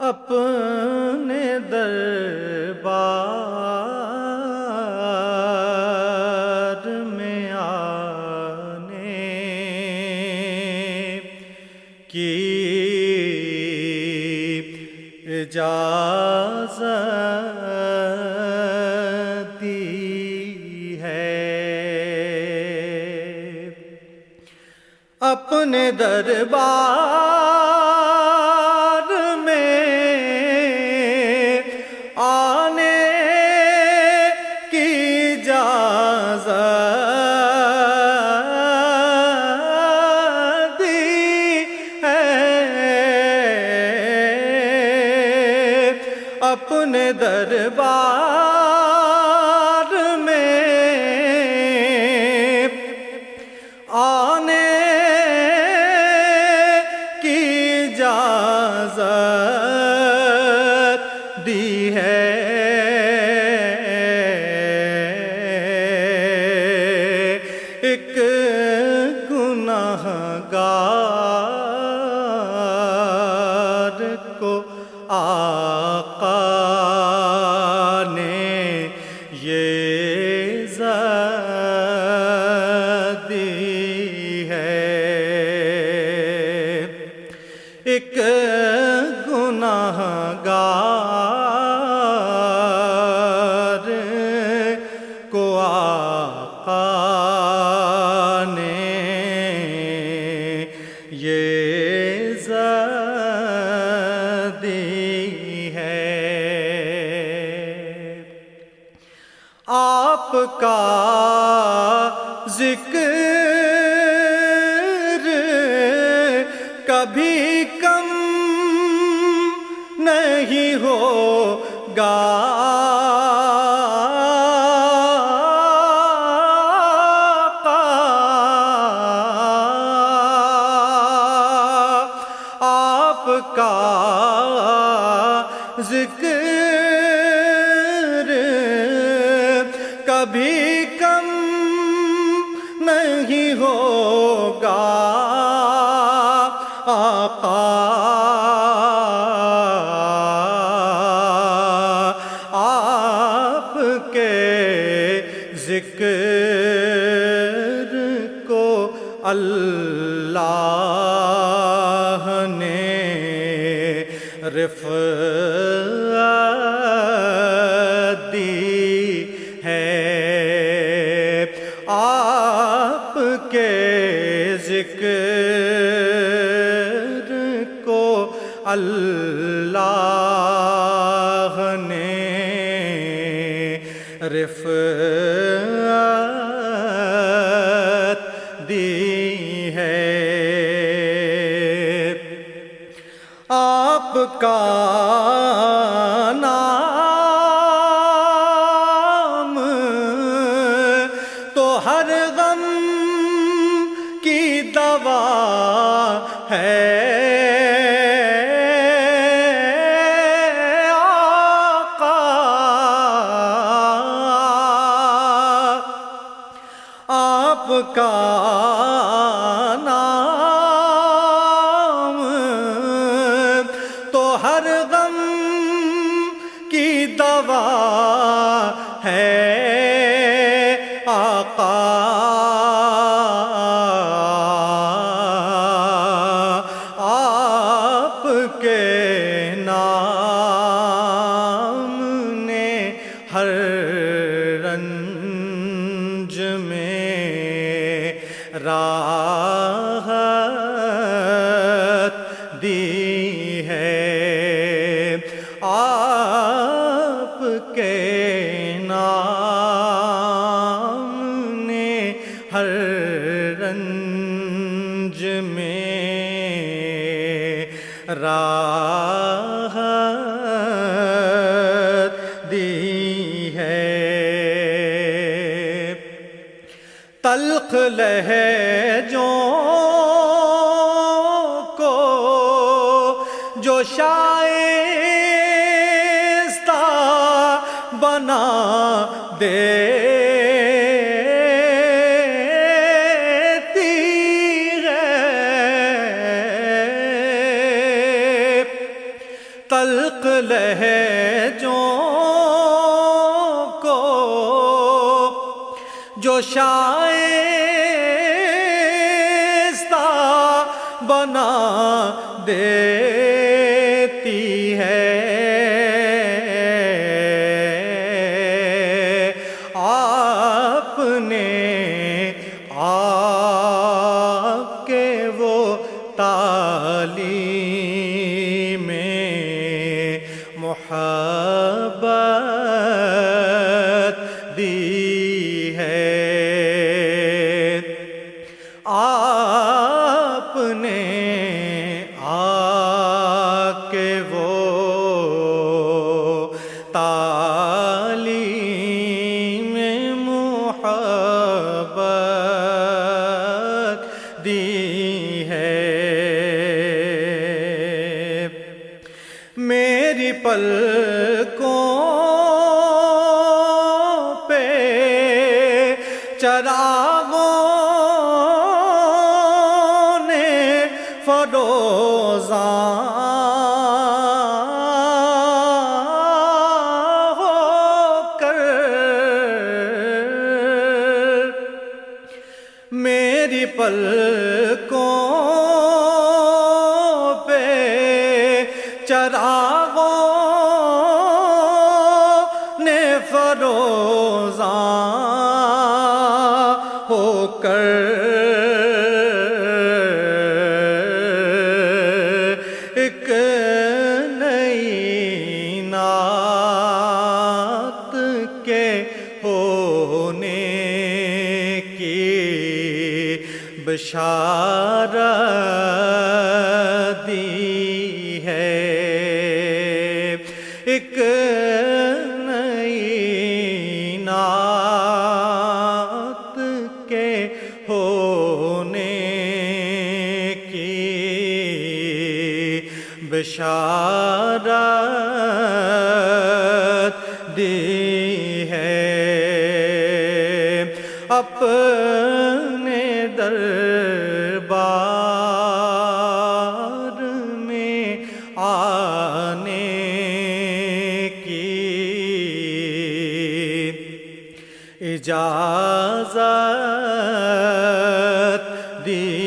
اپنے دربار میں آنے کی اجازت دی ہے۔ اپنے دربار میں آنے کی اجازت دی ہے۔ اپنے دربار میں آنے کی اجازت دی ہے۔ ایک گناہگار کو آقا نے یہ عزت دی ہے۔ ایک گناہگار کو آقا نے یہ عزت دی ہے۔ آپ کا ذکر کبھی کم نہیں ہوگا۔ آپ کا ذکر کبھی کم نہیں ہوگا۔ آقا آپ کے ذکر کو اللہ نے رفعت دی ہے۔ آپ کے ذکر کو اللہ نے رفعت دی ہے۔ آپ کا نام تو ہر غم کی دوا ہے۔ آقا آپ کا نام تو ہر غم کی دوا ہے۔ آقا آپ کے نام نے ہر رنج میں راحت دی ہے۔ آپ کے نام نے ہر رنج میں راحت دی ہے۔ تلخ لہجوں کو جو شائستہ بنا دیتی ہے۔ تلخ تلخ لہجوں کو جو شائستہ بنا دیتی ہے، آپ نے آ کے وہ تعلیم محبت دی ہے، آپ نے آ کے وہ تعلیم محبت دی ہے۔ میری پلکوں پہ چراغوں نے فروزاں ہو کر میری پلکوں پہ چراغوں نے فروزاں ہو کر ایک نئی نعت کے ہونے کی بشارت دی ہے، ایک نئی نعت کے ہونے کی بشارت دی ہے۔ اپنے دربار میں آنے کی اجازت دی